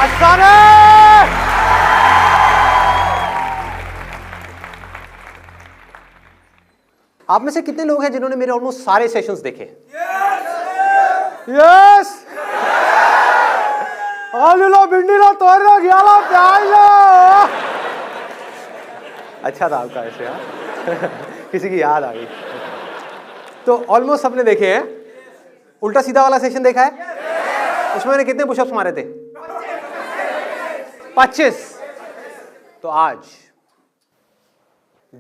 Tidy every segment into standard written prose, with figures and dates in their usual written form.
अफसाने। आप में से कितने लोग हैं जिन्होंने मेरे ऑलमोस्ट सारे सेशंस देखे? यस। आलूला भिंडीला तोरला ग्याला प्याजला। अच्छा था आपका ऐसे, हाँ। किसी की याद आ गई। तो ऑलमोस्ट सबने देखे हैं। उल्टा सीधा वाला सेशन देखा है? उसमें मैंने कितने पुशअप्स मारे थे? 25। तो आज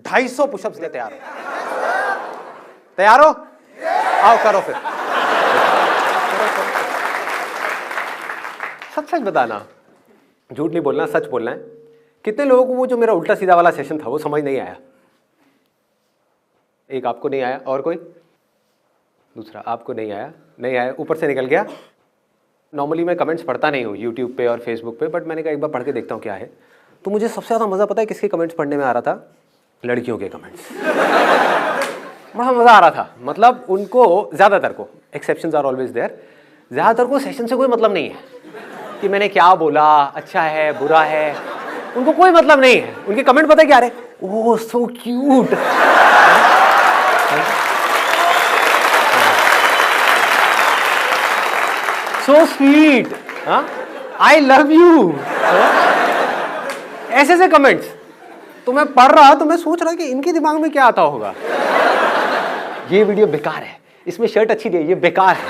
250 पुशअप्स ले तैयार हो? तैयार हो? आओ करो फिर। सच सच बताना, झूठ नहीं बोलना, सच बोलना है। कितने लोगों को वो जो मेरा उल्टा सीधा वाला सेशन था वो समझ नहीं आया? एक आपको नहीं आया, और कोई? दूसरा आपको नहीं आया, नहीं आया, ऊपर से निकल गया। नॉर्मली मैं कमेंट्स पढ़ता नहीं हूँ यूट्यूब पे और फेसबुक पे, बट मैंने कहा एक बार पढ़ के देखता हूँ क्या है। तो मुझे सबसे ज़्यादा मज़ा पता है किसके कमेंट्स पढ़ने में आ रहा था? लड़कियों के कमेंट्स। बड़ा मज़ा आ रहा था। मतलब उनको, ज़्यादातर को, एक्सेप्शंस आर ऑलवेज देयर, ज़्यादातर को सेशन से कोई मतलब नहीं है कि मैंने क्या बोला, अच्छा है बुरा है, उनको कोई मतलब नहीं है। उनके कमेंट पता है क्या रहे? Oh so cute, so sweet, I love you, ऐसे ऐसे कमेंट्स। तो मैं पढ़ रहा, तो मैं सोच रहा कि इनके दिमाग में क्या आता होगा। ये वीडियो बेकार है, इसमें शर्ट अच्छी नहीं है, ये बेकार है,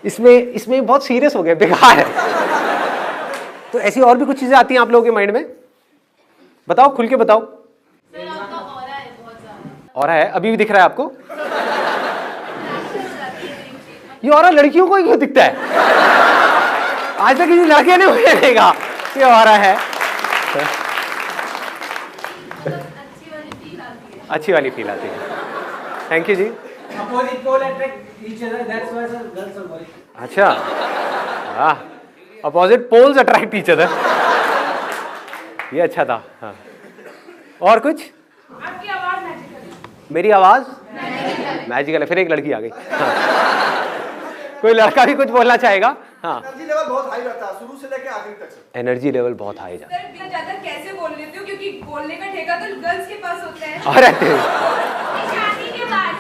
इसमें बहुत सीरियस हो गया, बेकार है। तो ऐसी और भी कुछ चीजें आती हैं आप लोगों के माइंड में? बताओ, खुल के बताओ। सर आपका ऑरा है बहुत ज्यादा। ऑरा है? अभी भी दिख रहा है आपको? ये ऑरा लड़कियों को ही क्यों दिखता है? आज तक किसी लड़के ने मुझे देखा ये ऑरा है। अच्छी वाली फील आती है। थैंक यू जी। अच्छा, हाँ, opposite poles attract each other, ये अच्छा था। हाँ, और कुछ? आपकी आवाज मैजिकल है। मेरी आवाज मैजिकल है। फिर एक लड़की आ गई। हाँ। कोई लड़का भी कुछ बोलना चाहेगा? हाँ। एनर्जी लेवल बहुत हाई रहता है शुरू से लेकर आखिर तक। एनर्जी लेवल बहुत हाई जाता है। सर इतना ज्यादा कैसे बोल लेते हो? क्योंकि बोलने का ठेका तो गर्ल्स के पास होता है। अरे शादी के बाद।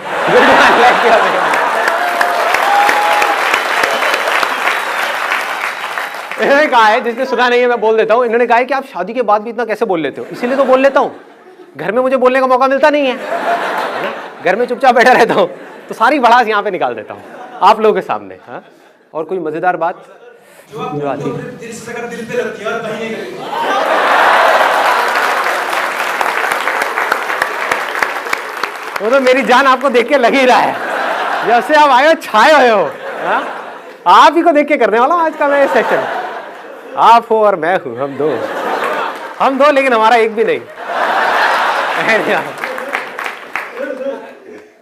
इन्होंने कहा है, जिसने सुना नहीं है मैं बोल देता हूँ, इन्होंने कहा है कि आप शादी के बाद भी इतना कैसे बोल लेते हो? इसीलिए तो बोल लेता हूँ, घर में मुझे बोलने का मौका मिलता नहीं है, घर में चुपचाप बैठा रहता हूँ, तो सारी भड़ास यहाँ पे निकाल देता हूँ आप लोगों के सामने। हाँ, और कोई मजेदार बात जो आती है? वो तो मेरी जान आपको देख के लग ही रहा है, जब से आप आए हो छाए हुए हो। हाँ? आप ही को देख के करने वाला हूँ आज का मैं सेशन। आप हो और मैं हूँ, हम दो, लेकिन हमारा एक भी नहीं।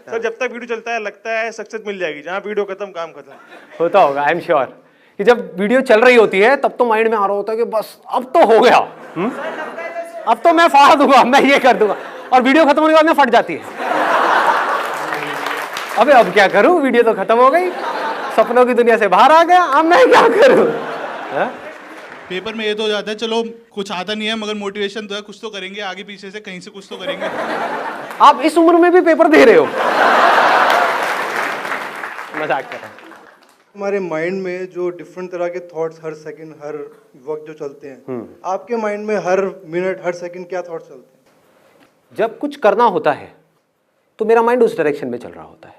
सर जब तक वीडियो चलता है लगता है सक्सेस मिल जाएगी, जहाँ वीडियो खत्म काम खत्म। होता होगा, आई एम श्योर कि जब वीडियो चल रही होती है तब तो माइंड में आ रहा होता है कि बस अब तो हो गया, अब तो मैं फाड़ दूंगा, मैं ये कर दूंगा, और वीडियो खत्म होने के बाद में फट जाती है। अबे अब क्या करूं, वीडियो तो खत्म हो गई, सपनों की दुनिया से बाहर आ गया, अब मैं क्या करूं? पेपर में ये तो हो जाता है चलो कुछ आता नहीं है मगर मोटिवेशन तो है, कुछ तो करेंगे, आगे पीछे से कहीं से कुछ तो करेंगे। आप इस उम्र में भी पेपर दे रहे हो? मजाक कर रहा हूं। हमारे माइंड में जो डिफरेंट तरह के थॉट्स हर सेकंड हर वक्त जो चलते हैं, आपके माइंड में हर मिनट हर सेकंड क्या थॉट्स चलते हैं? जब कुछ करना होता है तो मेरा माइंड उस डायरेक्शन में चल रहा होता है।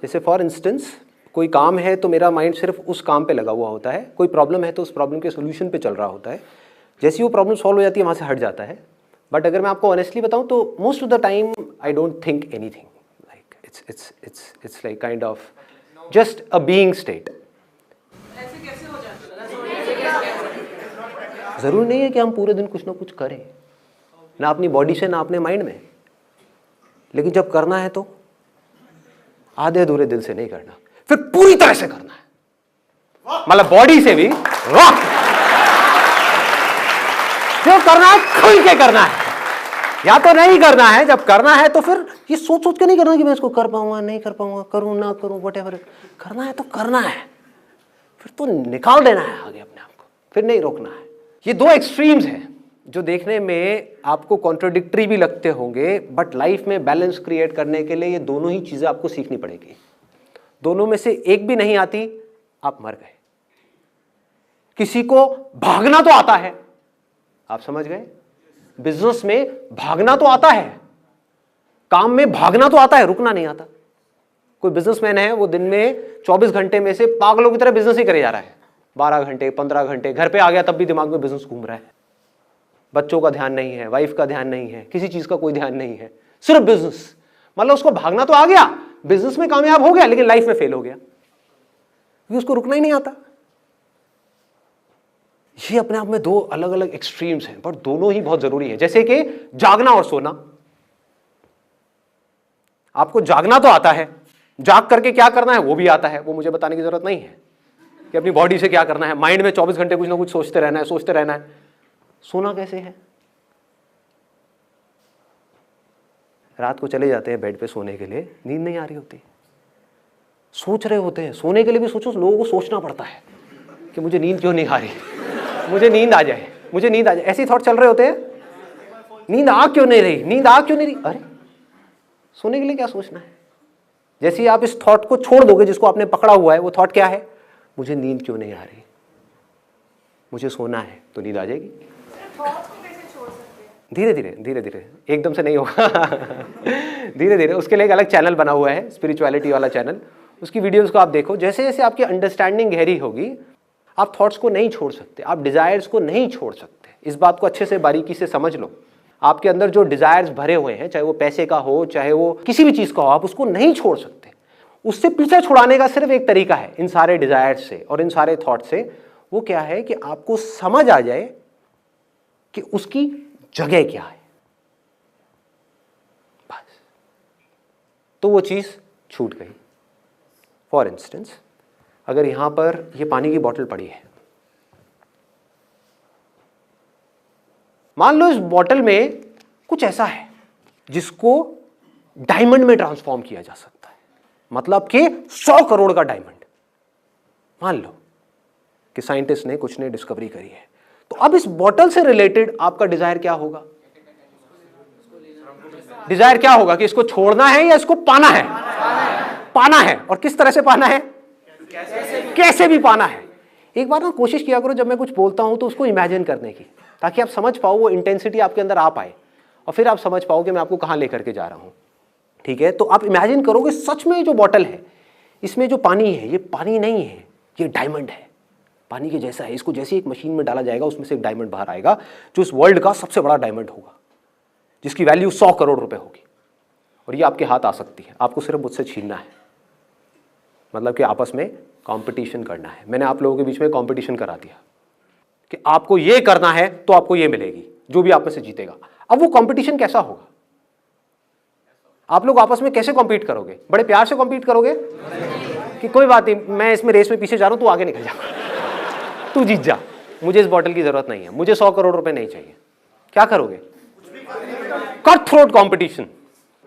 जैसे फॉर इंस्टेंस कोई काम है तो मेरा माइंड सिर्फ उस काम पे लगा हुआ होता है, कोई प्रॉब्लम है तो उस प्रॉब्लम के सोल्यूशन पे चल रहा होता है। जैसे वो प्रॉब्लम सॉल्व हो जाती है वहाँ से हट जाता है। बट अगर मैं आपको ऑनेस्टली बताऊँ तो most of the time I don't think anything, like it's like kind of just a being state. ऐसे कैसे हो जाता है? ज़रूरी नहीं है कि हम पूरे दिन कुछ ना कुछ करें, ना अपनी बॉडी से ना अपने माइंड में, लेकिन जब करना है तो आधे अधूरे दिल से नहीं करना, फिर पूरी तरह से करना है, मतलब बॉडी से भी। वाह, जो करना है खुल के करना है, या तो नहीं करना है। जब करना है तो फिर ये सोच सोच के नहीं करना कि मैं इसको कर पाऊंगा नहीं कर पाऊंगा, करूं ना करूं, व्हाटएवर। करना है तो करना है, फिर तो निकाल देना है आगे अपने आप को। फिर नहीं रोकना है। ये दो एक्सट्रीम्स हैं जो देखने में आपको कॉन्ट्रोडिक्टरी भी लगते होंगे, बट लाइफ में बैलेंस क्रिएट करने के लिए ये दोनों ही चीजें आपको सीखनी पड़ेगी। दोनों में से एक भी नहीं आती, आप मर गए। किसी को भागना तो आता है, आप समझ गए, बिजनेस में भागना तो आता है, काम में भागना तो आता है, रुकना नहीं आता। कोई बिजनेसमैन है, वो दिन में 24 घंटे में से पागलों की तरह बिजनेस ही करे जा रहा है, 12 घंटे 15 घंटे, घर पे आ गया तब भी दिमाग में बिजनेस घूम रहा है। बच्चों का ध्यान नहीं है, वाइफ का ध्यान नहीं है, किसी चीज का कोई ध्यान नहीं है, सिर्फ बिजनेस। मतलब उसको भागना तो आ गया, बिजनेस में कामयाब हो गया, लेकिन लाइफ में फेल हो गया क्योंकि उसको रुकना ही नहीं आता। ये अपने आप में दो अलग अलग एक्सट्रीम्स हैं, पर दोनों ही बहुत जरूरी है। जैसे कि जागना और सोना। आपको जागना तो आता है, जाग करके क्या करना है वो भी आता है, वो मुझे बताने की जरूरत नहीं है कि अपनी बॉडी से क्या करना है। माइंड में 24 घंटे कुछ ना कुछ सोचते रहना है, सोचते रहना है। सोना कैसे है? रात को चले जाते हैं बेड पे सोने के लिए, नींद नहीं आ रही होती, सोच रहे होते हैं। सोने के लिए भी सोचो, लोगों को सोचना पड़ता है कि मुझे नींद क्यों नहीं आ रही, मुझे नींद आ जाए, मुझे नींद आ जाए, ऐसे थॉट चल रहे होते हैं। नींद आ क्यों नहीं रही, नींद आ क्यों नहीं रही? अरे सोने के लिए क्या सोचना है? जैसे ही आप इस थॉट को छोड़ दोगे जिसको आपने पकड़ा हुआ है, वो थॉट क्या है? मुझे नींद क्यों नहीं आ रही, मुझे सोना है, तो नींद आ जाएगी। धीरे धीरे धीरे धीरे, एकदम से नहीं होगा धीरे धीरे। उसके लिए एक अलग चैनल बना हुआ है, स्पिरिचुअलिटी वाला चैनल, उसकी वीडियोस को आप देखो। जैसे जैसे आपकी अंडरस्टैंडिंग गहरी होगी, आप थॉट्स को नहीं छोड़ सकते, आप डिजायर्स को नहीं छोड़ सकते। इस बात को अच्छे से बारीकी से समझ लो। आपके अंदर जो डिजायर्स भरे हुए हैं, चाहे वो पैसे का हो, चाहे वो किसी भी चीज का हो, आप उसको नहीं छोड़ सकते। उससे पीछे छुड़ाने का सिर्फ एक तरीका है, इन सारे डिजायर्स से और इन सारे थॉट से। वो क्या है कि आपको समझ आ जाए कि उसकी जगह क्या है, बस, तो वो चीज छूट गई। फॉर इंस्टेंस, अगर यहां पर ये पानी की बोतल पड़ी है, मान लो इस बोतल में कुछ ऐसा है जिसको डायमंड में ट्रांसफॉर्म किया जा सकता है, मतलब कि 100 करोड़ का डायमंड। मान लो कि साइंटिस्ट ने कुछ ने डिस्कवरी करी है, तो अब इस बोतल से रिलेटेड आपका डिजायर क्या होगा? डिजायर क्या होगा कि इसको छोड़ना है या इसको पाना है? पाना है। और किस तरह से पाना है? कैसे भी पाना है। एक बार ना कोशिश किया करो जब मैं कुछ बोलता हूं तो उसको इमेजिन करने की, ताकि आप समझ पाओ, वो इंटेंसिटी आपके अंदर आ पाए, और फिर आप समझ पाओ कि मैं आपको कहां लेकर के जा रहा हूं। ठीक है, तो आप इमेजिन करोगे सच में जो बोतल है, इसमें जो पानी है, ये पानी नहीं है, ये डायमंड है, पानी के जैसा है। इसको जैसे एक मशीन में डाला जाएगा, उसमें से एक डायमंड बाहर आएगा, जो इस वर्ल्ड का सबसे बड़ा डायमंड होगा, जिसकी वैल्यू 100 करोड़ रुपए होगी। और ये आपके हाथ आ सकती है, आपको सिर्फ मुझसे छीनना है। मतलब कि आपस में कंपटीशन करना है। मैंने आप लोगों के बीच में कंपटीशन करा दिया कि आपको ये करना है तो आपको ये मिलेगी, जो भी आप में से जीतेगा। अब वो कंपटीशन कैसा होगा? आप लोग आपस में कैसे कॉम्पीट करोगे? बड़े प्यार से कॉम्पीट करोगे कि कोई बात नहीं, मैं इसमें रेस में पीछे जा रहा हूं, तू आगे निकल जा, तू जीत जा, मुझे इस बॉटल की जरूरत नहीं है, मुझे 100 करोड़ रुपए नहीं चाहिए। क्या करोगे? Cut throat competition.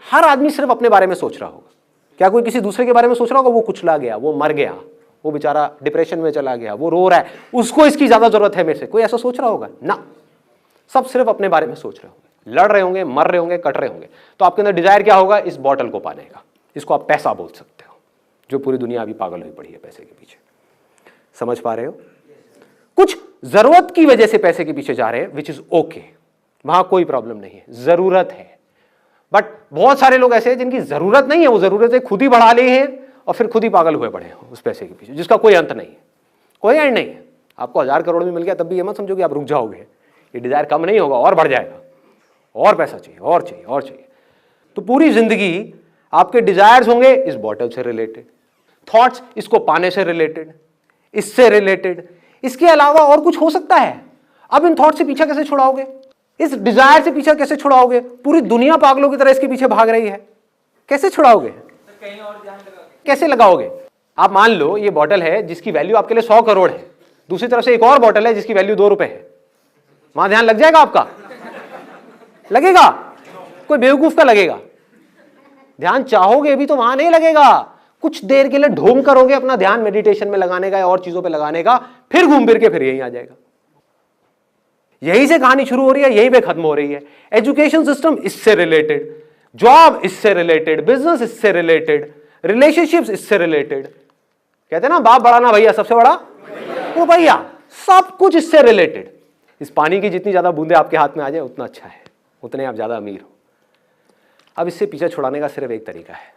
हर आदमी सिर्फ अपने बारे में सोच रहा होगा। क्या कोई किसी दूसरे के बारे में सोच रहा होगा? वो कुचला गया, वो मर गया, वो बेचारा डिप्रेशन में चला गया, वो रो रहा है, उसको इसकी ज्यादा जरूरत है मेरे से, कोई ऐसा सोच रहा होगा? ना, सब सिर्फ अपने बारे में सोच रहे होंगे, लड़ रहे होंगे, मर रहे होंगे, कट रहे होंगे। तो आपके अंदर डिजायर क्या होगा? इस बॉटल को पाने का। इसको आप पैसा बोल सकते हो, जो पूरी दुनिया अभी पागल हुई पड़ी है पैसे के पीछे। समझ पा रहे हो? कुछ जरूरत की वजह से पैसे के पीछे जा रहे हैं, विच इज ओके, वहां कोई प्रॉब्लम नहीं है, जरूरत है। बट बहुत सारे लोग ऐसे हैं जिनकी जरूरत नहीं है, वो जरूरतें खुद ही बढ़ा लिए हैं और फिर खुद ही पागल हुए पड़े हैं उस पैसे के पीछे, जिसका कोई अंत नहीं है, कोई एंड नहीं है। आपको 1000 करोड़ भी मिल गया तब भी ये मत समझो कि आप रुक जाओगे, ये डिजायर कम नहीं होगा, और बढ़ जाएगा, और पैसा चाहिए, और चाहिए, और चाहिए। तो पूरी जिंदगी आपके डिजायर्स होंगे इस बॉटल से रिलेटेड, थॉट्स इसको पाने से रिलेटेड, इससे रिलेटेड, इसके अलावा और कुछ हो सकता है। अब इन थॉट से पीछा कैसे छुड़ाओगे? इस डिजायर से पीछा कैसे छुड़ाओगे? पूरी दुनिया पागलों की तरह इसके पीछे भाग रही है, कैसे छुड़ाओगे? कैसे लगाओगे? आप मान लो ये बॉटल है जिसकी वैल्यू आपके लिए 100 करोड़ है, दूसरी तरफ से एक और बॉटल है जिसकी वैल्यू 2 रुपए है, वहां ध्यान लग जाएगा आपका? लगेगा? कोई बेवकूफ का लगेगा। ध्यान चाहोगे भी तो वहां नहीं लगेगा, कुछ देर के लिए ढोंग करोगे अपना ध्यान मेडिटेशन में लगाने का या और चीजों पे लगाने का, फिर घूम फिर के फिर यहीं आ जाएगा। यहीं से कहानी शुरू हो रही है, यहीं पे खत्म हो रही है। एजुकेशन सिस्टम इससे रिलेटेड, जॉब इससे रिलेटेड, बिजनेस इससे रिलेटेड, रिलेशनशिप्स इससे रिलेटेड। कहते हैं ना बाप बड़ा ना भैया, सबसे बड़ा वो भैया, सब कुछ इससे रिलेटेड। इस पानी की जितनी ज्यादा बूंदे आपके हाथ में आ जाए उतना अच्छा है, उतने आप ज्यादा अमीर हो। अब इससे पीछा छुड़ाने का सिर्फ एक तरीका है,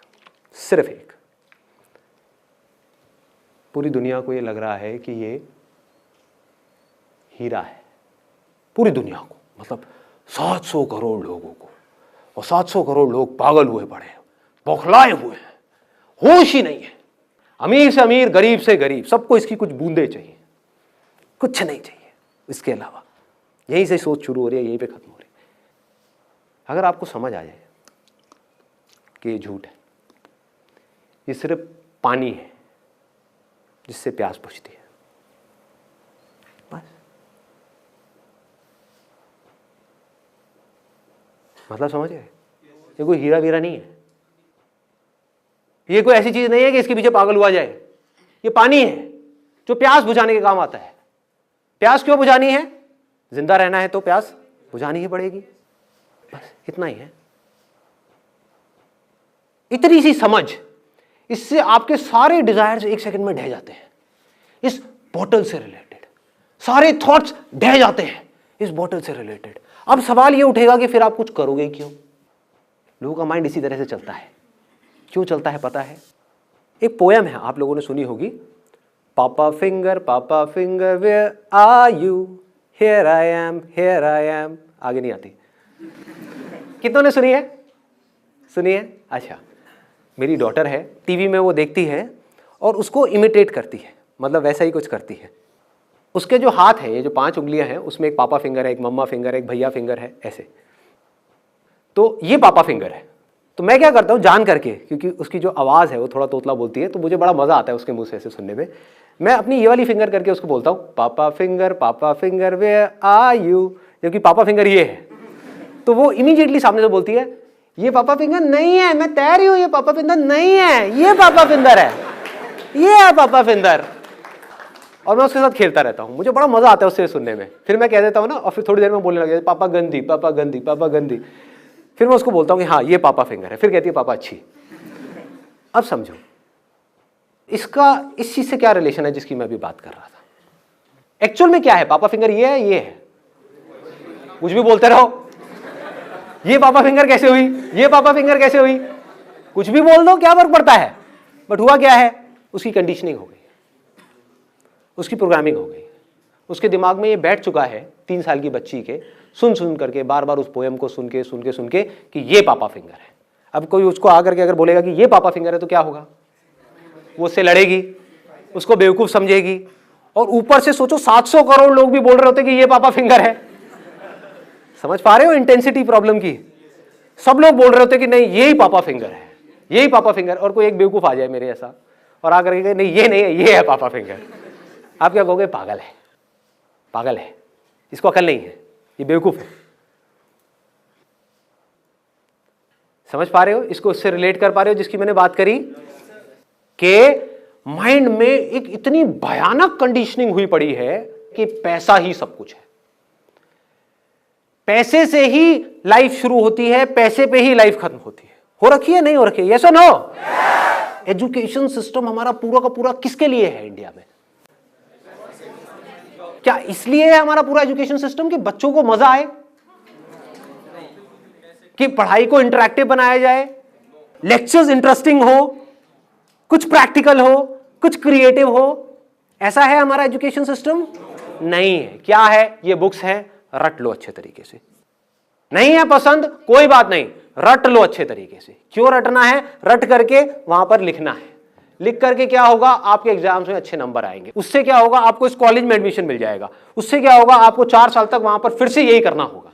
सिर्फ एक। पूरी दुनिया को ये लग रहा है कि ये हीरा है, पूरी दुनिया को, मतलब 700 करोड़ लोगों को, और 700 करोड़ लोग पागल हुए पड़े हैं, बौखलाए हुए हैं, होश ही नहीं है। अमीर से अमीर, गरीब से गरीब, सबको इसकी कुछ बूंदे चाहिए, कुछ नहीं चाहिए इसके अलावा। यहीं से सोच शुरू हो रही है, यहीं पे खत्म हो रही है। अगर आपको समझ आ जाए कि ये झूठ है, ये सिर्फ पानी है जिससे प्यास बुझती है, बस। मतलब समझ गए? ये कोई हीरा वीरा नहीं है, ये कोई ऐसी चीज नहीं है कि इसके पीछे पागल हुआ जाए। ये पानी है जो प्यास बुझाने के काम आता है। प्यास क्यों बुझानी है? जिंदा रहना है तो प्यास बुझानी ही पड़ेगी, बस इतना ही है। इतनी सी समझ, इससे आपके सारे डिजायर्स एक सेकंड में ढह जाते हैं। इस बोतल से रिलेटेड सारे थॉट्स ढह जाते हैं, इस बोतल से रिलेटेड। अब सवाल ये उठेगा कि फिर आप कुछ करोगे क्यों? लोगों का माइंड इसी तरह से चलता है। क्यों चलता है पता है? एक पोयम है, आप लोगों ने सुनी होगी, पापा finger where are you, here I am. आगे नहीं आती। कितनों ने सुनी है? सुनी है? अच्छा, मेरी डॉटर है, टीवी में वो देखती है और उसको इमिटेट करती है, मतलब वैसा ही कुछ करती है। उसके जो हाथ है, ये जो 5 उंगलियां हैं, उसमें एक पापा फिंगर है, एक मम्मा फिंगर है, एक भैया फिंगर है, ऐसे। तो ये पापा फिंगर है। तो मैं क्या करता हूँ जान करके, क्योंकि उसकी जो आवाज़ है वो थोड़ा तोतला बोलती है, तो मुझे बड़ा मज़ा आता है उसके मुंह से ऐसे सुनने में। मैं अपनी ये वाली फिंगर करके उसको बोलता हूँ, पापा फिंगर वेयर आर यू, जबकि पापा फिंगर ये है। तो वो इमीडिएटली सामने से बोलती है, ये पापा फिंगर नहीं है, मैं तैर रही हूँ, ये पापा फिंगर नहीं है, ये पापा फिंगर है, ये है पापा फिंगर। और मैं उसके साथ खेलता रहता हूँ, मुझे बड़ा मज़ा आता है उससे सुनने में। फिर मैं कह देता हूँ ना, और फिर थोड़ी देर में बोलने लग जाता, पापा गंदी, पापा गंदी, पापा गंदी। फिर मैं उसको बोलता हूँ कि हाँ ये पापा फिंगर है, फिर कहती है पापा अच्छी। अब समझो इसका इस चीज से क्या रिलेशन है जिसकी मैं अभी बात कर रहा था। एक्चुअल में क्या है? पापा फिंगर ये है, ये है, कुछ भी बोलते रहो। ये पापा फिंगर कैसे हुई, ये पापा फिंगर कैसे हुई, कुछ भी बोल दो, क्या फर्क पड़ता है। बट हुआ क्या है, उसकी कंडीशनिंग हो गई, उसकी प्रोग्रामिंग हो गई, उसके दिमाग में ये बैठ चुका है 3 साल की बच्ची के, सुन करके बार बार उस पोएम को सुन के कि ये पापा फिंगर है। अब कोई उसको आकर के अगर बोलेगा कि ये पापा फिंगर है तो क्या होगा? वो उससे लड़ेगी, उसको बेवकूफ समझेगी। और ऊपर से सोचो 700 करोड़ लोग भी बोल रहे होते कि ये पापा फिंगर है। समझ पा रहे हो इंटेंसिटी प्रॉब्लम की? सब लोग बोल रहे होते कि नहीं यही पापा फिंगर है, यही पापा फिंगर। और कोई एक बेवकूफ आ जाए मेरे ऐसा और आकर के नहीं ये नहीं है, ये है पापा फिंगर। आप क्या कहोगे? पागल है, पागल है, इसको अकल नहीं है, ये बेवकूफ है। समझ पा रहे हो? इसको उससे रिलेट कर पा रहे हो जिसकी मैंने बात करी कि माइंड में एक इतनी भयानक कंडीशनिंग हुई पड़ी है कि पैसा ही सब कुछ है, पैसे से ही लाइफ शुरू होती है, पैसे पे ही लाइफ खत्म होती है। हो रखी है, नहीं हो रखी है? यस और नो? एजुकेशन सिस्टम हमारा पूरा का पूरा किसके लिए है इंडिया में? क्या इसलिए है हमारा पूरा एजुकेशन सिस्टम कि बच्चों को मजा आए, कि पढ़ाई को इंटरैक्टिव बनाया जाए, लेक्चर्स इंटरेस्टिंग हो, कुछ प्रैक्टिकल हो, कुछ क्रिएटिव हो? ऐसा है हमारा एजुकेशन सिस्टम? नहीं है। क्या है? ये बुक्स है, रट लो अच्छे तरीके से। नहीं है पसंद, कोई बात नहीं, रट लो अच्छे तरीके से। क्यों रटना है? रट करके वहां पर लिखना है। लिख करके क्या होगा? आपके एग्जाम्स में अच्छे नंबर आएंगे। उससे क्या होगा? आपको इस कॉलेज में एडमिशन मिल जाएगा। उससे क्या होगा? आपको 4 साल तक वहां पर फिर से यही करना होगा,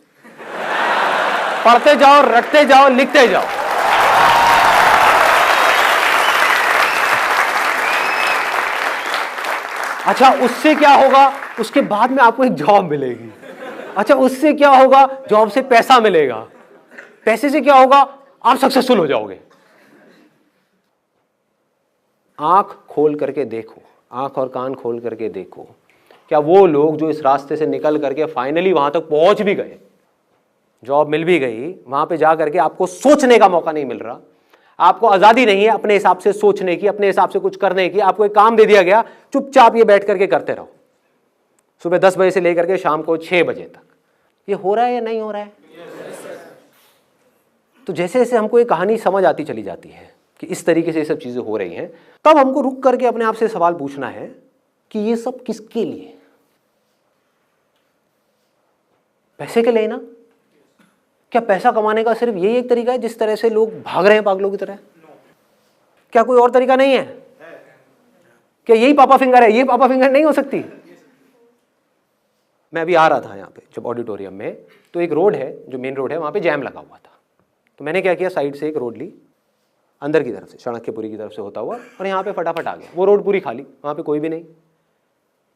पढ़ते जाओ, रटते जाओ, लिखते जाओ। अच्छा, उससे क्या होगा? उसके बाद में आपको एक जॉब मिलेगी। अच्छा, उससे क्या होगा? जॉब से पैसा मिलेगा। पैसे से क्या होगा? आप सक्सेसफुल हो जाओगे। आंख खोल करके देखो, आंख और कान खोल करके देखो, क्या वो लोग जो इस रास्ते से निकल करके फाइनली वहां तक पहुंच भी गए, जॉब मिल भी गई, वहां पे जा करके आपको सोचने का मौका नहीं मिल रहा, आपको आजादी नहीं है अपने हिसाब से सोचने की, अपने हिसाब से कुछ करने की, आपको एक काम दे दिया गया, चुपचाप ये बैठ करके करते रहो सुबह 10 बजे से लेकर के शाम को 6 बजे तक। ये हो रहा है या नहीं हो रहा है? तो जैसे जैसे हमको ये कहानी समझ आती चली जाती है कि इस तरीके से ये सब चीजें हो रही हैं, तब हमको रुक करके अपने आप से सवाल पूछना है कि ये सब किसके लिए? पैसे के लिए ना? क्या पैसा कमाने का सिर्फ यही एक तरीका है जिस तरह से लोग भाग रहे हैं पागलों की तरह? क्या कोई और तरीका नहीं है? क्या यही पापा फिंगर है? ये पापा फिंगर नहीं हो सकती। मैं अभी आ रहा था यहाँ पे जब ऑडिटोरियम में, तो एक रोड है जो मेन रोड है, वहाँ पे जैम लगा हुआ था। तो मैंने क्या किया, साइड से एक रोड ली अंदर की तरफ से, चाणक्यपुरी की तरफ से होता हुआ, और यहाँ पे फटाफट आ गया। वो रोड पूरी खाली, वहाँ पे कोई भी नहीं।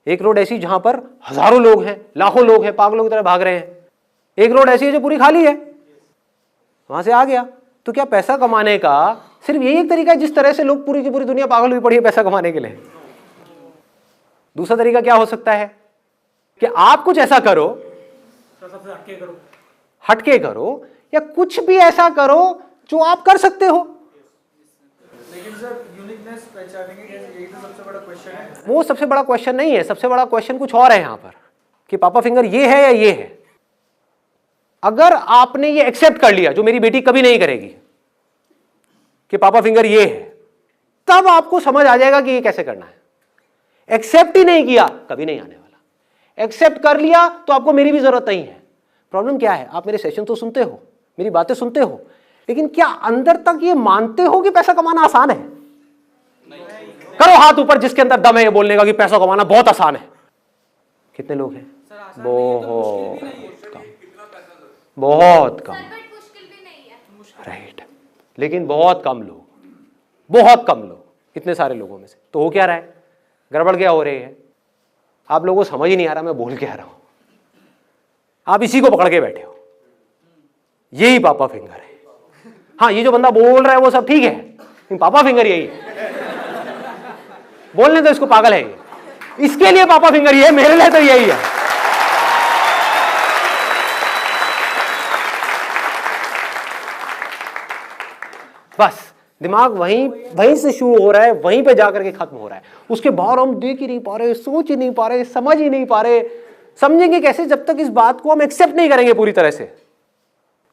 एक रोड ऐसी जहाँ पर हजारों लोग हैं, लाखों लोग हैं, पागलों की तरह भाग रहे हैं। एक रोड ऐसी है जो पूरी खाली है, वहाँ से आ गया। तो क्या पैसा कमाने का सिर्फ यही एक तरीका है जिस तरह से लोग पूरी की पूरी दुनिया पागल हुई पड़ी है पैसा कमाने के लिए? दूसरा तरीका क्या हो सकता है कि आप कुछ ऐसा करो, हटके करो, या कुछ भी ऐसा करो जो आप कर सकते हो। लेकिन सर यूनिकनेस पहचानेंगे कैसे, यही तो सबसे बड़ा क्वेश्चन है। वो सबसे बड़ा क्वेश्चन नहीं है, सबसे बड़ा क्वेश्चन कुछ और है यहाँ पर कि पापा फिंगर ये है या ये है। अगर आपने ये एक्सेप्ट कर लिया, जो मेरी बेटी कभी नहीं करेगी, कि पापा फिंगर ये है, तब आपको समझ आ जाएगा कि ये कैसे करना है। एक्सेप्ट ही नहीं किया, कभी नहीं आने वाला। एक्सेप्ट कर लिया तो आपको मेरी भी जरूरत नहीं है। प्रॉब्लम क्या है, आप मेरे सेशन तो सुनते हो, मेरी बातें सुनते हो, लेकिन क्या अंदर तक ये मानते हो कि पैसा कमाना आसान है? करो हाथ ऊपर जिसके अंदर दम है ये बोलने का कि पैसा कमाना बहुत आसान है। कितने लोग हैं? बहुत कम, बहुत कम। राइट, लेकिन बहुत कम लोग, बहुत कम लोग, इतने सारे लोगों में से। तो हो क्या रहा है? गड़बड़ क्या हो रही है? आप लोगों को समझ ही नहीं आ रहा मैं बोल क्या रहा हूं। आप इसी को पकड़ के बैठे हो, यही पापा फिंगर है। हाँ, ये जो बंदा बोल रहा है वो सब ठीक है, लेकिन पापा फिंगर यही है। बोलने तो इसको पागल है ये, इसके लिए पापा फिंगर ये है, मेरे लिए तो यही है। बस दिमाग वहीं से शुरू हो रहा है, वहीं पे जाकर के खत्म हो रहा है। उसके बाहर हम देख ही नहीं पा रहे, सोच ही नहीं पा रहे, समझ ही नहीं पा रहे। समझेंगे कैसे जब तक इस बात को हम एक्सेप्ट नहीं करेंगे पूरी तरह से।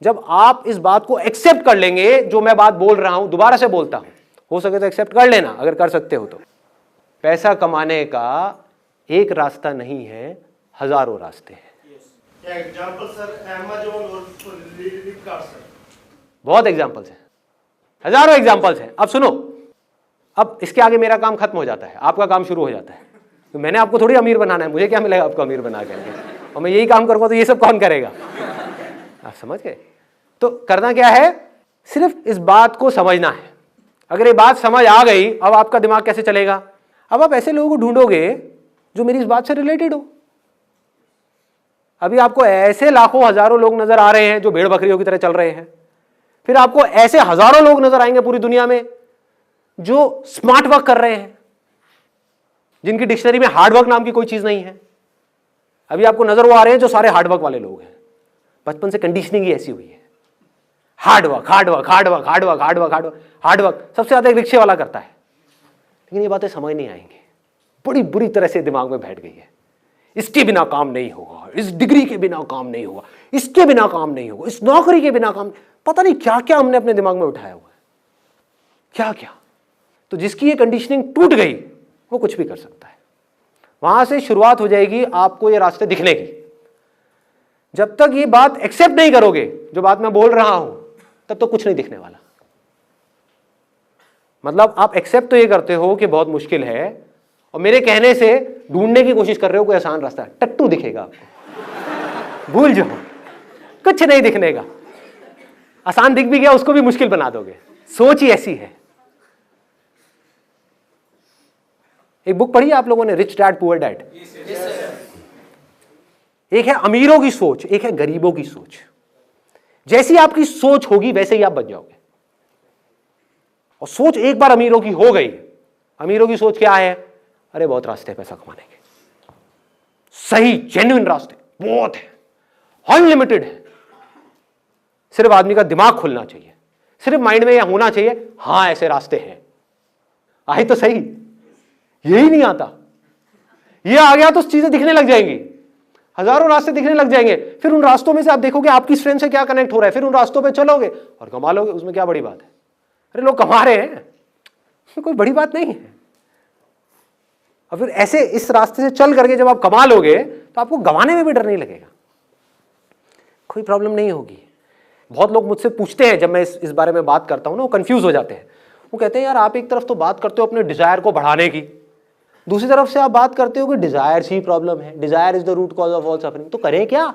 जब आप इस बात को एक्सेप्ट कर लेंगे, जो मैं बात बोल रहा हूं दोबारा से बोलता हूं, हो सके तो एक्सेप्ट कर लेना अगर कर सकते हो तो। पैसा कमाने का एक रास्ता नहीं है, हजारों रास्ते हैं। एग्जांपल सर, अमेज़न और फ्लिपकार्ट सर, बहुत एग्जांपल्स हैं, हजारों एग्जांपल्स हैं। अब सुनो, अब इसके आगे मेरा काम खत्म हो जाता है, आपका काम शुरू हो जाता है। तो मैंने आपको थोड़ी अमीर बनाना है, मुझे क्या मिलेगा आपको अमीर बना करके? और मैं यही काम करूंगा तो ये सब कौन करेगा? आप समझ गए? तो करना क्या है, सिर्फ इस बात को समझना है। अगर ये बात समझ आ गई, अब आपका दिमाग कैसे चलेगा? अब आप ऐसे लोगों को ढूंढोगे जो मेरी इस बात से रिलेटेड हो। अभी आपको ऐसे लाखों हजारों लोग नजर आ रहे हैं जो भेड़ बकरियों की तरह चल रहे हैं, फिर आपको ऐसे हजारों लोग नजर आएंगे पूरी दुनिया में जो स्मार्ट वर्क कर रहे हैं, जिनकी डिक्शनरी में हार्डवर्क नाम की कोई चीज नहीं है। अभी आपको नजर वो आ रहे हैं जो सारे हार्डवर्क वाले लोग हैं। बचपन से कंडीशनिंग ही ऐसी हुई है, hard work hard work hard work hard work hard work hard work hard work. सबसे ज्यादा एक रिक्शे वाला करता है। लेकिन ये बातें समझ नहीं आएंगी, बड़ी बुरी तरह से दिमाग में बैठ गई है। इसके बिना काम नहीं होगा, इस डिग्री के बिना काम नहीं होगा, इसके बिना काम नहीं होगा, इस नौकरी के बिना काम, पता नहीं क्या क्या हमने अपने दिमाग में उठाया हुआ है, क्या क्या। तो जिसकी ये कंडीशनिंग टूट गई वो कुछ भी कर सकता है। वहां से शुरुआत हो जाएगी आपको ये रास्ते दिखने की। जब तक ये बात एक्सेप्ट नहीं करोगे, जो बात मैं बोल रहा हूं, तब तो कुछ नहीं दिखने वाला। मतलब आप एक्सेप्ट तो ये करते हो कि बहुत मुश्किल है, और मेरे कहने से ढूंढने की कोशिश कर रहे हो कोई आसान रास्ता। टट्टू दिखेगा आपको, भूल जाओ, कुछ नहीं दिखने का। आसान दिख भी गया उसको भी मुश्किल बना दोगे। सोच ही ऐसी है। एक बुक पढ़ी है आप लोगों ने, रिच डैड पुअर डैड? एक है अमीरों की सोच, एक है गरीबों की सोच। जैसी आपकी सोच होगी वैसे ही आप बन जाओगे। और सोच एक बार अमीरों की हो गई, अमीरों की सोच क्या है? अरे बहुत रास्ते हैं पैसा कमाने के, सही जेन्युइन रास्ते बहुत है, अनलिमिटेड है। सिर्फ आदमी का दिमाग खुलना चाहिए, सिर्फ माइंड में यह होना चाहिए हां ऐसे रास्ते हैं। आए तो सही, यही नहीं आता। ये आ गया तो चीजें दिखने लग जाएंगी, हजारों रास्ते दिखने लग जाएंगे। फिर उन रास्तों में से आप देखोगे आपकी स्ट्रेंथ से क्या कनेक्ट हो रहा है, फिर उन रास्तों पे चलोगे और कमा लोगे। उसमें क्या बड़ी बात है? अरे लोग कमा रहे हैं, उसमें कोई बड़ी बात नहीं है। और फिर ऐसे इस रास्ते से चल करके जब आप कमा लोगे तो आपको गंवाने में भी डर नहीं लगेगा, कोई प्रॉब्लम नहीं होगी। बहुत लोग मुझसे पूछते हैं, जब मैं इस बारे में बात करता हूं ना, वो कंफ्यूज हो जाते हैं। वो कहते हैं यार आप एक तरफ तो बात करते हो अपने डिजायर को बढ़ाने की, दूसरी तरफ से आप बात करते हो कि डिजायर ही प्रॉब्लम है, desire is the root cause of all suffering. तो करें क्या?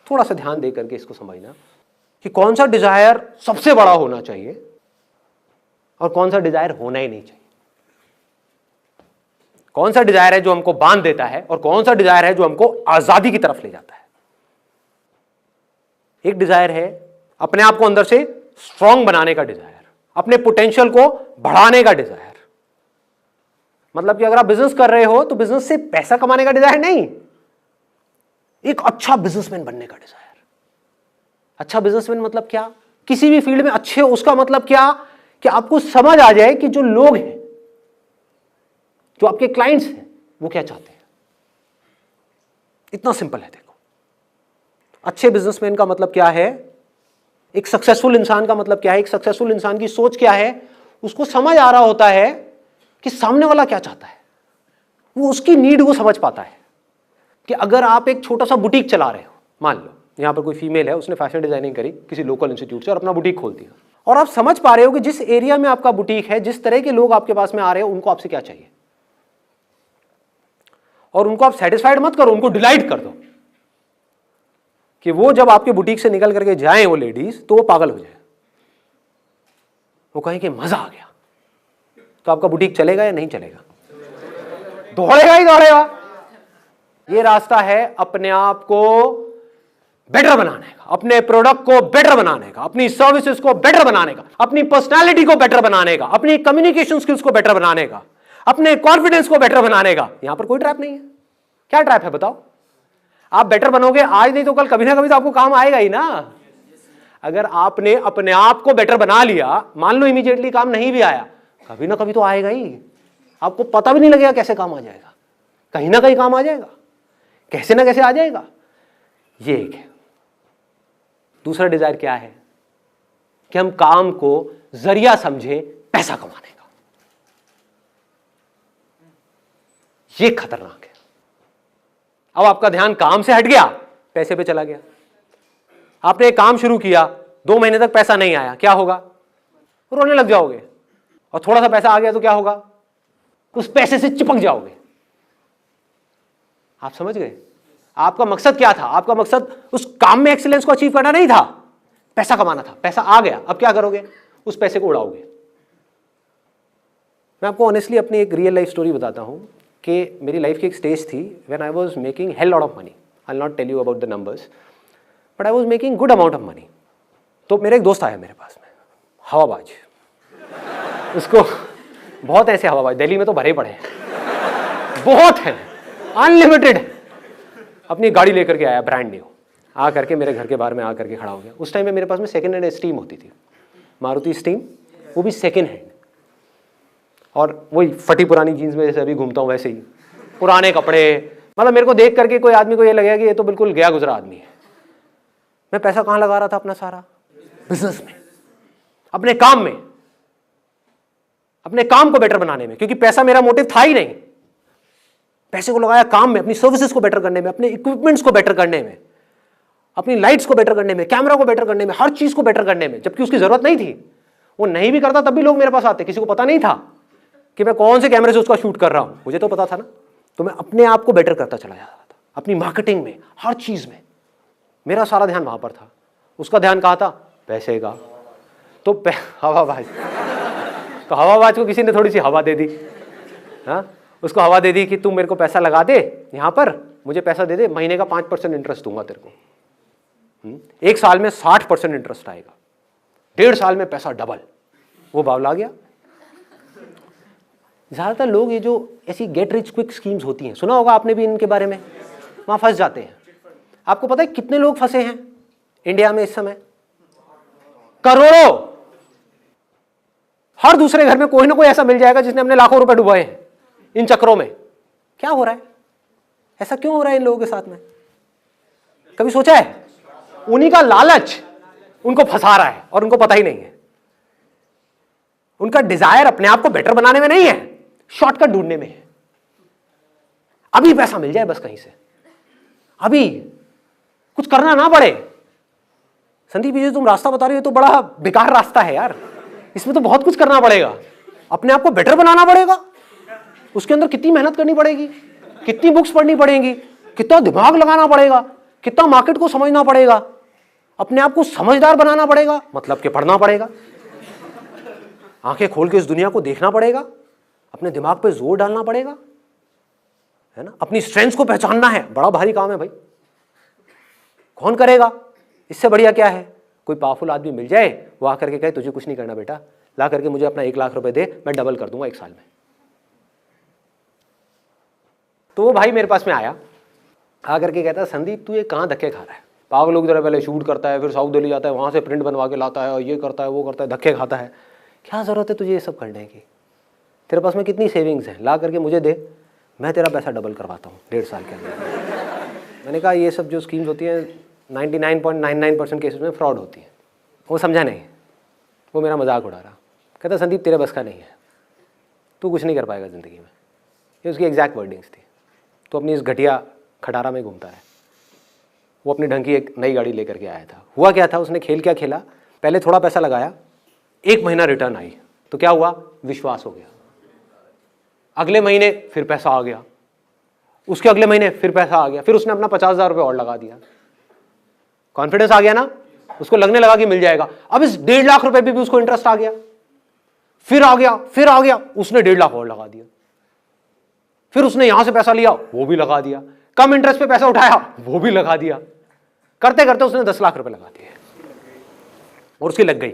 थोड़ा सा ध्यान दे करके इसको समझना कि कौन सा डिजायर सबसे बड़ा होना चाहिए और कौन सा डिजायर होना ही नहीं चाहिए। कौन सा डिजायर है जो हमको बांध देता है और कौन सा डिजायर है जो हमको आजादी की तरफ ले जाता है। एक डिजायर है अपने आप को अंदर से स्ट्रांग बनाने का डिजायर, अपने पोटेंशियल को बढ़ाने का डिजायर। मतलब कि अगर आप बिजनेस कर रहे हो तो बिजनेस से पैसा कमाने का डिजायर नहीं, एक अच्छा बिजनेसमैन बनने का डिजायर। अच्छा बिजनेसमैन मतलब क्या? किसी भी फील्ड में अच्छे हो, उसका मतलब क्या कि आपको समझ आ जाए कि जो लोग हैं, जो आपके क्लाइंट्स हैं, वो क्या चाहते हैं। इतना सिंपल है। देखो, अच्छे बिजनेसमैन का मतलब क्या है, एक सक्सेसफुल इंसान का मतलब क्या है, एक सक्सेसफुल इंसान की सोच क्या है, उसको समझ आ रहा होता है कि सामने वाला क्या चाहता है, वो उसकी नीड को समझ पाता है। कि अगर आप एक छोटा सा बुटीक चला रहे हो, मान लो यहां पर कोई फीमेल है, उसने फैशन डिजाइनिंग करी किसी लोकल इंस्टीट्यूट से और अपना बुटीक खोल दिया, और आप समझ पा रहे हो कि जिस एरिया में आपका बुटीक है, जिस तरह के लोग आपके पास में आ रहे हो, उनको आपसे क्या चाहिए, और उनको आप सेटिस्फाइड मत करो, उनको डिलाइट कर दो कि वो जब आपके बुटीक से निकल करके जाएं वो लेडीज, तो वो पागल हो जाए, वो कहें कि मजा आ गया। तो आपका बुटीक चलेगा या नहीं चलेगा? दौड़ेगा ही दौड़ेगा। ये रास्ता है अपने आप को बेटर बनाने का, अपने प्रोडक्ट को बेटर बनाने का, अपनी सर्विसेज को बेटर बनाने का, अपनी पर्सनालिटी को बेटर बनाने का, अपनी कम्युनिकेशन स्किल्स को बेटर बनाने का, अपने कॉन्फिडेंस को बेटर बनाने का। यहां पर कोई ट्रैप नहीं है। क्या ट्रैप है बताओ? आप बेटर बनोगे आज नहीं तो कल, कभी ना कभी तो आपको काम आएगा ही ना। अगर आपने अपने आप को बेटर बना लिया, मान लो इमीडिएटली काम नहीं भी आया, कभी ना कभी तो आएगा ही। आपको पता भी नहीं लगेगा कैसे काम आ जाएगा, कहीं ना कहीं काम आ जाएगा, कैसे ना कैसे आ जाएगा। ये एक है। दूसरा डिजायर क्या है कि हम काम को जरिया समझे पैसा कमाने का। ये खतरनाक है। अब आपका ध्यान काम से हट गया, पैसे पे चला गया। आपने एक काम शुरू किया, 2 महीने तक पैसा नहीं आया, क्या होगा? रोने लग जाओगे। और थोड़ा सा पैसा आ गया तो क्या होगा? उस पैसे से चिपक जाओगे। आप समझ गए? आपका मकसद क्या था? आपका मकसद उस काम में एक्सीलेंस को अचीव करना नहीं था, पैसा कमाना था। पैसा आ गया, अब क्या करोगे? उस पैसे को उड़ाओगे। मैं आपको ऑनेस्टली अपनी एक रियल लाइफ स्टोरी बताता हूं कि मेरी लाइफ की एक स्टेज थी when I was making hell lot of money. I will not tell you about the numbers, but I was making good amount of money. तो मेरा एक दोस्त आया मेरे पास में, हवाबाज। उसको बहुत ऐसे हवाबाज दिल्ली में तो भरे पड़े हैं, बहुत हैं, अनलिमिटेड। अपनी गाड़ी लेकर के आया ब्रांड न्यू, आ करके मेरे घर के बाहर में आ करके खड़ा हो गया। उस टाइम में मेरे पास में सेकंड हैंड स्टीम होती थी, मारुति स्टीम, वो भी सेकंड हैंड, और वही फटी पुरानी जीन्स में जैसे अभी घूमता हूँ वैसे ही, पुराने कपड़े। मतलब मेरे को देख करके कोई आदमी को ये लगेगा कि ये तो बिल्कुल गया गुजरा आदमी है। मैं पैसा कहाँ लगा रहा था अपना? सारा बिजनेस में, अपने काम में, अपने काम को बेटर बनाने में, क्योंकि पैसा मेरा मोटिव था ही नहीं। पैसे को लगाया काम में, अपनी सर्विसेज को बेटर करने में, अपने इक्विपमेंट्स को बेटर करने में, अपनी लाइट्स को बेटर करने में, कैमरा को बेटर करने में, हर चीज को बेटर करने में, जबकि उसकी जरूरत नहीं थी। वो नहीं भी करता तब भी लोग मेरे पास आते, किसी को पता नहीं था कि मैं कौन से कैमरे से उसका शूट कर रहा हूं, मुझे तो पता था ना। तो मैं अपने आप को बेटर करता चला जाता था, अपनी मार्केटिंग में, हर चीज में। मेरा सारा ध्यान वहां पर था, उसका ध्यान कहाँ था? पैसे का। तो हवाबाज, तो हवाबाज को किसी ने थोड़ी सी हवा दे दी। हाँ, उसको हवा दे दी कि तू मेरे को पैसा लगा दे, यहां पर मुझे पैसा दे दे, महीने का 5% इंटरेस्ट दूंगा तेरे को। 1 साल में 60% इंटरेस्ट आएगा, 1.5 साल में पैसा डबल। वो बावला गया। ज़्यादातर लोग ये जो ऐसी गेट रिच क्विक स्कीम्स होती हैं, सुना होगा आपने भी इनके बारे में, वहाँ फंस जाते हैं। आपको पता है कितने लोग फंसे हैं इंडिया में इस समय? करोड़ों। हर दूसरे घर में कोई ना कोई ऐसा मिल जाएगा जिसने अपने लाखों रुपए डुबाए हैं इन चक्रों में। क्या हो रहा है? ऐसा क्यों हो रहा है इन लोगों के साथ में? कभी सोचा है? उन्हीं का लालच उनको फंसा रहा है और उनको पता ही नहीं है। उनका डिजायर अपने आप को बेटर बनाने में नहीं है, शॉर्टकट ढूंढने में है। अभी पैसा मिल जाए बस कहीं से, अभी कुछ करना ना पड़े। संदीप जी तुम रास्ता बता रही हो तो बड़ा बेकार रास्ता है यार, इसमें तो बहुत कुछ करना पड़ेगा, अपने आप को बेटर बनाना पड़ेगा, उसके अंदर कितनी मेहनत करनी पड़ेगी, कितनी बुक्स पढ़नी पड़ेगी, कितना दिमाग लगाना पड़ेगा, कितना मार्केट को समझना पड़ेगा, अपने आप को समझदार बनाना पड़ेगा, मतलब कि पढ़ना पड़ेगा, आंखें खोल के इस दुनिया को देखना पड़ेगा, अपने दिमाग पे जोर डालना पड़ेगा, है ना, अपनी स्ट्रेंथ्स को पहचानना है। बड़ा भारी काम है भाई, कौन करेगा? इससे बढ़िया क्या है, कोई पावरफुल आदमी मिल जाए, वो आकर के कहे तुझे कुछ नहीं करना बेटा, ला करके मुझे अपना 1 लाख रुपए दे, मैं डबल कर दूंगा 1 साल में। तो वो भाई मेरे पास में आया, आकर के कहता संदीप तू ये कहाँ धक्के खा रहा है? पागल लोग जरा पहले शूट करता है, फिर साउथ दिल्ली जाता है, वहाँ से प्रिंट बनवा के लाता है, और ये करता है वो करता है, धक्के खाता है। क्या ज़रूरत है तुझे ये सब करने की? तेरे पास में कितनी सेविंग्स हैं, ला करके मुझे दे, मैं तेरा पैसा डबल करवाता हूँ 1.5 साल के अंदर। मैंने कहा ये सब जो स्कीम्स होती हैं 99.99% केसेस में फ्रॉड होती है। वो समझा नहीं, वो मेरा मजाक उड़ा रहा। कहता संदीप तेरे बस का नहीं है, तू कुछ नहीं कर पाएगा ज़िंदगी में। ये उसकी एग्जैक्ट वर्डिंग्स थी। तो अपनी इस घटिया खटारा में घूमता है। वो अपनी ढंग की एक नई गाड़ी लेकर के आया था। हुआ क्या था, उसने खेल क्या खेला, पहले थोड़ा पैसा लगाया, 1 महीना रिटर्न आई तो क्या हुआ, विश्वास हो गया। अगले महीने फिर पैसा आ गया, उसके अगले महीने फिर पैसा आ गया, फिर उसने अपना 50,000 रुपये और लगा दिया। कॉन्फिडेंस आ गया ना, उसको लगने लगा कि मिल जाएगा। अब इस 1.5 लाख रुपए भी उसको इंटरेस्ट आ गया, फिर आ गया, फिर आ गया, उसने 1.5 लाख और लगा दिया। फिर उसने यहां से पैसा लिया, वो भी लगा दिया, कम इंटरेस्ट पे पैसा उठाया, वो भी लगा दिया। करते करते उसने 10 लाख रुपए लगा दिए और उसकी लग गई।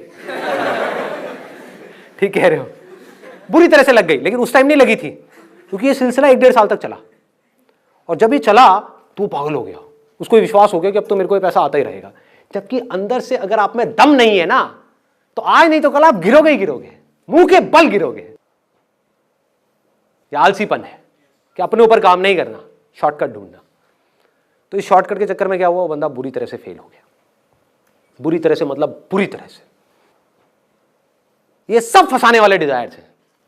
ठीक कह रहे हो, बुरी तरह से लग गई, लेकिन उस टाइम नहीं लगी थी क्योंकि ये सिलसिला 1-1.5 साल तक चला। और जब ये चला तो वो पागल हो गया, उसको विश्वास हो गया कि अब तो मेरे को ये पैसा आता ही रहेगा। जबकि अंदर से अगर आप में दम नहीं है ना, तो आज नहीं तो कल आप गिरोगे ही गिरोगे, मुंह के बल गिरोगे। ये आलसीपन है कि अपने ऊपर काम नहीं करना, शॉर्टकट ढूंढना। तो इस शॉर्टकट के चक्कर में क्या हुआ, वो बंदा बुरी तरह से फेल हो गया। बुरी तरह से मतलब बुरी तरह से। ये सब फंसाने वाले डिजायर्स हैं,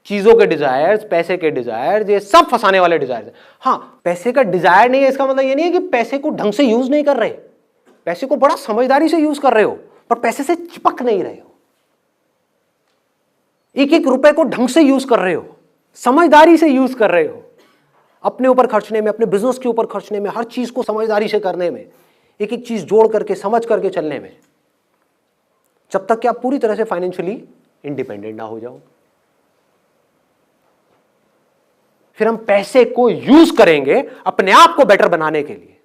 चीजों के डिजायर्स, पैसे के डिजायर्स, ये सब फंसाने वाले डिजायर्स हैं। हाँ, पैसे का डिजायर नहीं है इसका मतलब ये नहीं है कि पैसे को ढंग से यूज नहीं कर रहे, पैसे को बड़ा समझदारी से यूज कर रहे हो, पर पैसे से चिपक नहीं रहे हो। 1-1 रुपए को ढंग से यूज कर रहे हो, समझदारी से यूज कर रहे हो, अपने ऊपर खर्चने में, अपने बिजनेस के ऊपर खर्चने में, हर चीज को समझदारी से करने में, एक एक चीज जोड़ करके समझ करके चलने में, जब तक कि आप पूरी तरह से फाइनेंशियली इंडिपेंडेंट ना हो जाओ। फिर हम पैसे को यूज करेंगे अपने आप को बेटर बनाने के लिए।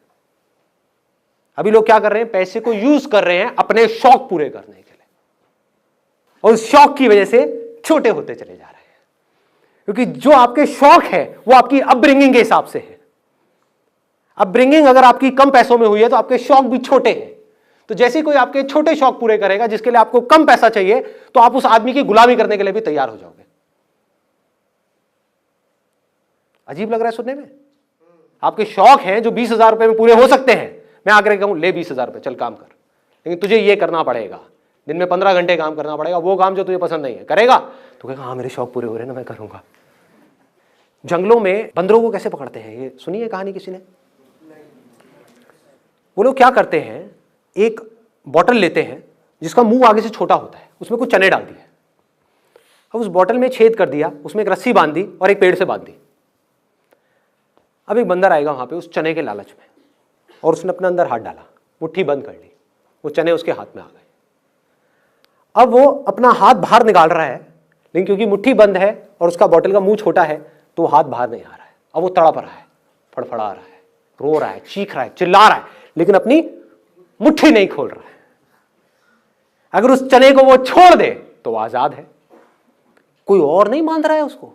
अभी लोग क्या कर रहे हैं, पैसे को यूज कर रहे हैं अपने शौक पूरे करने के लिए, और उस शौक की वजह से छोटे होते चले जा रहे हैं। क्योंकि जो आपके शौक है वो आपकी अपब्रिंगिंग के हिसाब से है। अपब्रिंगिंग अगर आपकी कम पैसों में हुई है तो आपके शौक भी छोटे हैं। तो जैसे कोई आपके छोटे शौक पूरे करेगा जिसके लिए आपको कम पैसा चाहिए, तो आप उस आदमी की गुलामी करने के लिए भी तैयार हो जाओगे। अजीब लग रहा है सुनने में? आपके शौक हैं जो 20,000 रुपए में पूरे हो सकते हैं, मैं आकर कहूं ले 20,000 रुपए, चल काम कर, लेकिन तुझे ये करना पड़ेगा, दिन में 15 घंटे काम करना पड़ेगा, वो काम जो तुझे पसंद नहीं है करेगा, तो कहेगा हाँ मेरे शौक पूरे हो रहे हैं ना, मैं करूंगा। जंगलों में बंदरों को कैसे पकड़ते हैं, ये सुनी है कहानी किसी ने? वो लोग क्या करते हैं, एक बॉटल लेते हैं जिसका मुंह आगे से छोटा होता है, उसमें कुछ चने डाल दिए, अब उस बॉटल में छेद कर दिया, उसमें एक रस्सी बांध दी और एक पेड़ से बांध दी। अब एक बंदर आएगा वहां पे उस चने के लालच में, और उसने अपने अंदर हाथ डाला, मुट्ठी बंद कर ली, वो चने उसके हाथ में आ गए। अब वो अपना हाथ बाहर निकाल रहा है, लेकिन क्योंकि मुट्ठी बंद है और उसका बॉटल का मुंह छोटा है तो वो हाथ बाहर नहीं आ रहा है। अब वो तड़प रहा है, फड़फड़ा रहा है, रो रहा है, चीख रहा है, चिल्ला रहा है, लेकिन अपनी मुट्ठी नहीं खोल रहा है। अगर उस चने को वो छोड़ दे तो वो आजाद है, कोई और नहीं बांध रहा है उसको,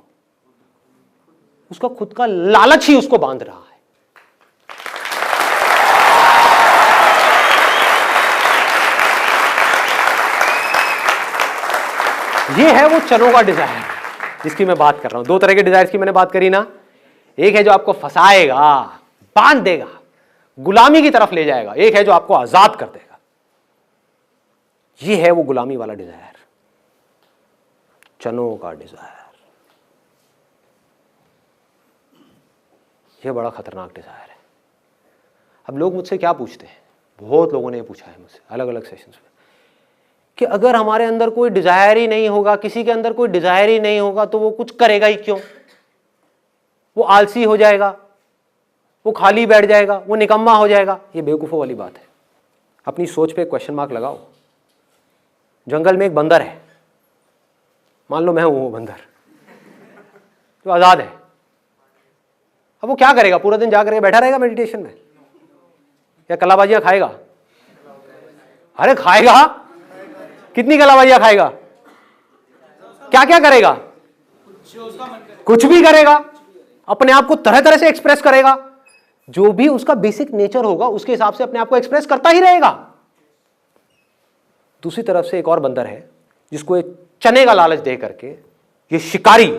उसका खुद का लालच ही उसको बांध रहा है। ये है वो चनों का डिजायर जिसकी मैं बात कर रहा हूं। दो तरह के डिजायर की मैंने बात करी ना, एक है जो आपको फंसाएगा, बांध देगा, गुलामी की तरफ ले जाएगा, एक है जो आपको आजाद कर देगा। ये है वो गुलामी वाला डिजायर, चनों का डिजायर। ये बड़ा खतरनाक डिजायर है। अब लोग मुझसे क्या पूछते हैं, बहुत लोगों ने पूछा है मुझसे अलग अलग सेशंस में, कि अगर हमारे अंदर कोई डिजायर ही नहीं होगा, किसी के अंदर कोई डिजायर ही नहीं होगा, तो वो कुछ करेगा ही क्यों? वो आलसी हो जाएगा, वो खाली बैठ जाएगा, वो निकम्मा हो जाएगा। ये बेवकूफ़ों वाली बात है। अपनी सोच पे क्वेश्चन मार्क लगाओ। जंगल में एक बंदर है, मान लो मैं हूं वो बंदर जो आजाद है। अब वो क्या करेगा? पूरा दिन जा करके बैठा रहेगा मेडिटेशन में, या कलाबाजियां खाएगा? अरे खाएगा, कितनी कलाबाजियां खाएगा? क्या क्या करेगा? कुछ भी करेगा, अपने आप को तरह तरह से एक्सप्रेस करेगा। जो भी उसका बेसिक नेचर होगा उसके हिसाब से अपने आप को एक्सप्रेस करता ही रहेगा। दूसरी तरफ से एक और बंदर है जिसको एक चने का लालच दे करके ये शिकारी,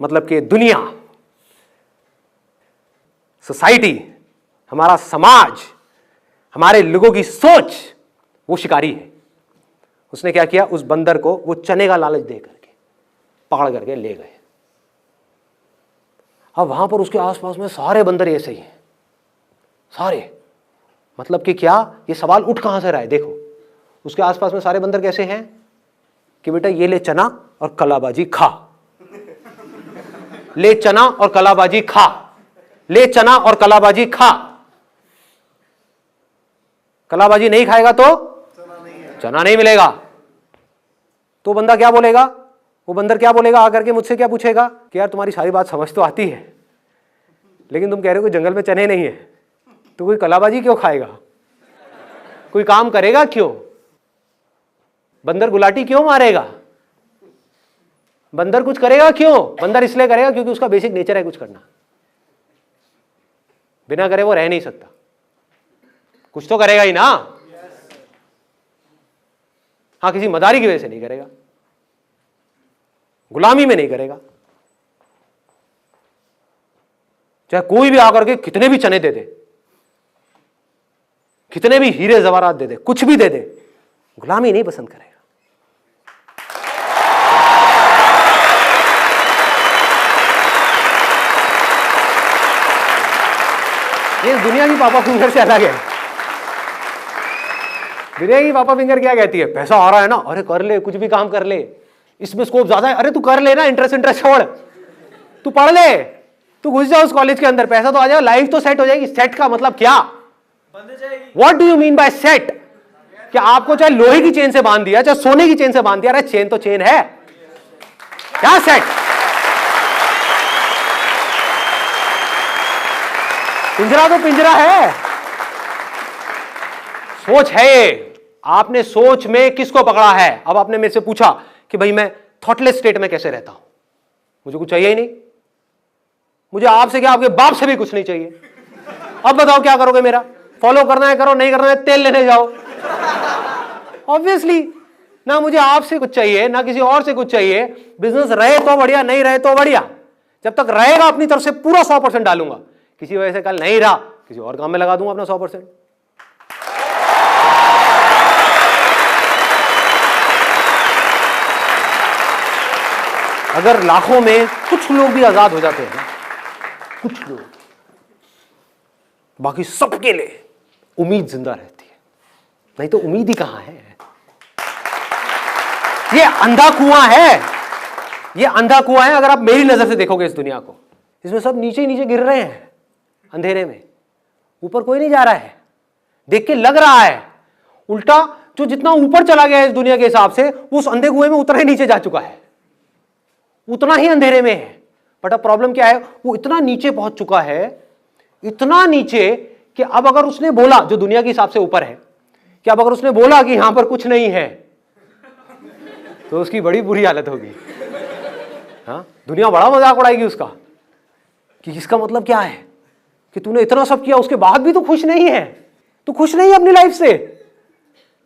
मतलब कि दुनिया, सोसाइटी, हमारा समाज, हमारे लोगों की सोच, वो शिकारी है। उसने क्या किया? उस बंदर को वो चने का लालच दे करके पकड़ करके ले गए। अब वहां पर उसके आसपास में सारे बंदर ऐसे ही हैं, सारे। मतलब कि क्या? ये सवाल उठ कहां से रहा है? देखो, उसके आसपास में सारे बंदर कैसे हैं कि बेटा ये ले चना और कलाबाजी खा, ले चना और कलाबाजी खा, ले चना और कलाबाजी खा। कलाबाजी नहीं खाएगा तो चना नहीं मिलेगा। तो बंदा क्या बोलेगा? वो बंदर क्या बोलेगा? आकर के मुझसे क्या पूछेगा कि यार तुम्हारी सारी बात समझ तो आती है, लेकिन तुम कह रहे हो कि जंगल में चने नहीं है, तो कोई कलाबाजी क्यों खाएगा? कोई काम करेगा क्यों? बंदर गुलाटी क्यों मारेगा? बंदर कुछ करेगा क्यों? बंदर इसलिए करेगा क्योंकि उसका बेसिक नेचर है कुछ करना। बिना करे वो रह नहीं सकता, कुछ तो करेगा ही ना। हाँ, किसी मदारी की वजह से नहीं करेगा, गुलामी में नहीं करेगा। चाहे कोई भी आकर के कितने भी चने दे दे, कितने भी हीरे जवाहरात दे दे, कुछ भी दे दे, गुलामी नहीं पसंद करेगा। ये दुनिया की पापा फिंगर से अलग है। दुनिया की पापा फिंगर क्या कहती है? पैसा आ रहा है ना, अरे कर ले, कुछ भी काम कर ले, इसमें स्कोप ज्यादा है, अरे तू कर ले ना, इंटरेस्ट छोड़, तू पढ़ ले, तू घुस जा उस कॉलेज के अंदर, पैसा तो आ जाएगा, लाइफ तो सेट हो जाएगी। सेट का मतलब क्या? What do you mean by set? क्या आपको चाहे लोहे की चेन से बांध दिया, चाहे सोने की चेन से बांध दिया, अरे चेन तो चेन है, क्या सेट? पिंजरा तो पिंजरा है, सोच है ये। आपने सोच में किसको पकड़ा है? अब आपने मेरे से पूछा कि भाई मैं थॉटलेस स्टेट में कैसे रहता हूं, मुझे कुछ चाहिए ही नहीं, मुझे आपसे क्या, आपके बाप से भी कुछ नहीं चाहिए। अब बताओ क्या करोगे? मेरा फॉलो करना है करो, नहीं करना है तेल लेने जाओ। ऑब्वियसली ना मुझे आपसे कुछ चाहिए ना किसी और से कुछ चाहिए। बिजनेस रहे तो बढ़िया, नहीं रहे तो बढ़िया। जब तक रहेगा अपनी तरफ से पूरा 100% डालूंगा, किसी वजह से कल नहीं रहा किसी और काम में लगा दूंगा अपना 100%। अगर लाखों में कुछ लोग भी आजाद हो जाते हैं, कुछ लोग, बाकी सबके लिए उम्मीद जिंदा रहती है। नहीं तो उम्मीद ही कहां है? ये अंधा कुआं है, ये अंधा कुआं है। अगर आप मेरी नजर से देखोगे इस दुनिया को, इसमें सब नीचे नीचे गिर रहे हैं अंधेरे में, ऊपर कोई नहीं जा रहा है। देख के लग रहा है उल्टा जो जितना ऊपर चला गया है इस दुनिया के हिसाब से, वो उस अंधे कुएं में उतना ही नीचे जा चुका है, उतना ही अंधेरे में है। बट अब प्रॉब्लम क्या है? वो इतना नीचे पहुंच चुका है, इतना नीचे कि अब अगर उसने बोला, जो दुनिया के हिसाब से ऊपर है, कि अब अगर उसने बोला कि यहां पर कुछ नहीं है, तो उसकी बड़ी बुरी हालत होगी। हाँ, दुनिया बड़ा मजाक उड़ाएगी उसका। कि इसका मतलब क्या है कि तूने इतना सब किया उसके बाद भी तू खुश नहीं है, तू खुश नहीं है अपनी लाइफ से,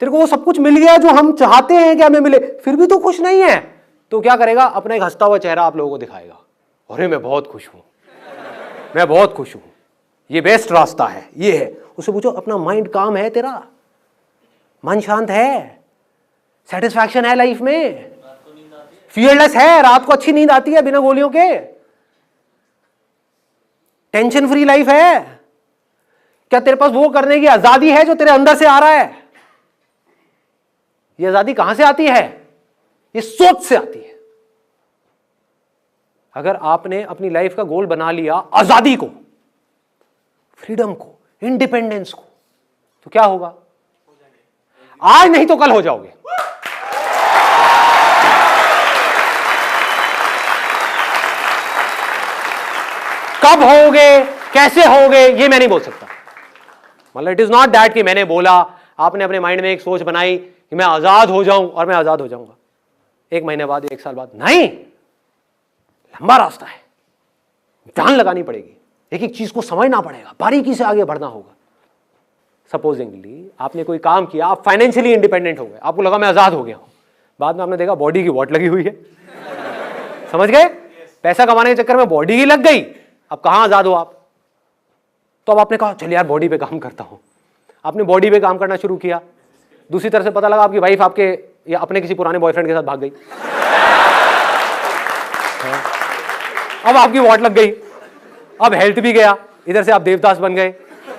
तेरे को वो सब कुछ मिल गया जो हम चाहते हैं कि हमें मिले, फिर भी तू खुश नहीं है, तो क्या करेगा? अपना एक हंसता हुआ चेहरा आप लोगों को दिखाएगा, अरे मैं बहुत खुश हूं, मैं बहुत खुश हूं, ये बेस्ट रास्ता है, ये है। उससे पूछो अपना माइंड काम है, तेरा मन शांत है, सेटिस्फैक्शन है लाइफ में, फियरलेस है, रात को अच्छी नींद आती है बिना गोलियों के, टेंशन फ्री लाइफ है, क्या तेरे पास वो करने की आजादी है जो तेरे अंदर से आ रहा है? ये आजादी कहां से आती है? ये सोच से आती है। अगर आपने अपनी लाइफ का गोल बना लिया आजादी को, फ्रीडम को, इंडिपेंडेंस को, तो क्या होगा? आज नहीं तो कल हो जाओगे। कब होगे, कैसे होगे, ये मैं नहीं बोल सकता। मतलब इट इज नॉट दैट कि मैंने बोला, आपने अपने माइंड में एक सोच बनाई कि मैं आजाद हो जाऊं और मैं आजाद हो जाऊंगा 1 महीने बाद, 1 साल बाद, नहीं। लंबा रास्ता है, जान लगानी पड़ेगी, एक एक चीज को समझना पड़ेगा, बारीकी से आगे बढ़ना होगा। सपोजिंगली आपने कोई काम किया, आप फाइनेंशियली इंडिपेंडेंट हो गए, आपको लगा मैं आजाद हो गया हूं, बाद में आपने देखा बॉडी की वॉट लगी हुई है, समझ गए? पैसा कमाने के चक्कर में बॉडी ही लग गई, अब कहां आजाद हो आप? तो अब आपने कहा चल यार बॉडी पे काम करता हूं, आपने बॉडी पे काम करना शुरू किया, दूसरी तरफ से पता लगा आपकी वाइफ आपके या अपने किसी पुराने बॉयफ्रेंड के साथ भाग गई, अब आपकी वॉट लग गई, अब हेल्थ भी गया, इधर से आप देवदास बन गए,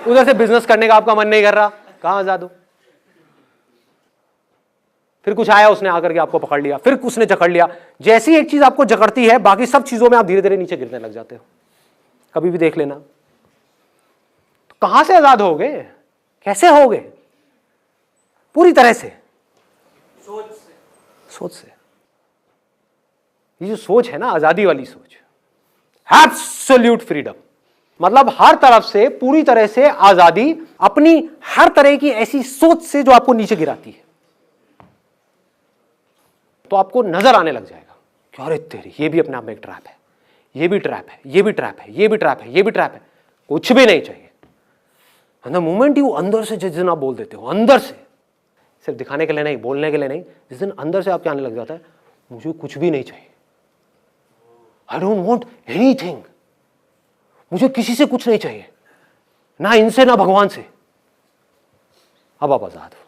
उधर से बिजनेस करने का आपका मन नहीं कर रहा, कहां आजाद हो? फिर कुछ आया, उसने आकर के आपको पकड़ लिया, फिर उसने जकड़ लिया। जैसी एक चीज आपको जकड़ती है, बाकी सब चीजों में आप धीरे धीरे नीचे गिरने लग जाते हो। कभी भी देख लेना, तो कहां से आजाद होगे, कैसे होगे? पूरी तरह से सोच से। ये जो सोच है ना, आजादी वाली सोच, एब्सोल्यूट फ्रीडम, मतलब हर तरफ से पूरी तरह से आजादी, अपनी हर तरह की ऐसी सोच से जो आपको नीचे गिराती है। तो आपको नजर आने लग जाएगा कि अरे तेरी, ये भी अपने आप में एक ट्रैप है, ये भी ट्रैप है, ये भी ट्रैप है, ये भी ट्रैप है, ये भी ट्रैप है, कुछ भी नहीं चाहिए। एंड द मोमेंट यू अंदर से जिस दिन आप बोल देते हो, अंदर से, सिर्फ दिखाने के लिए नहीं, बोलने के लिए नहीं, जिस दिन अंदर से आपके आने लग जाता है मुझे कुछ भी नहीं चाहिए, आई डोंट वांट एनीथिंग, मुझे किसी से कुछ नहीं चाहिए, ना इनसे ना भगवान से, अब आप आजाद हो।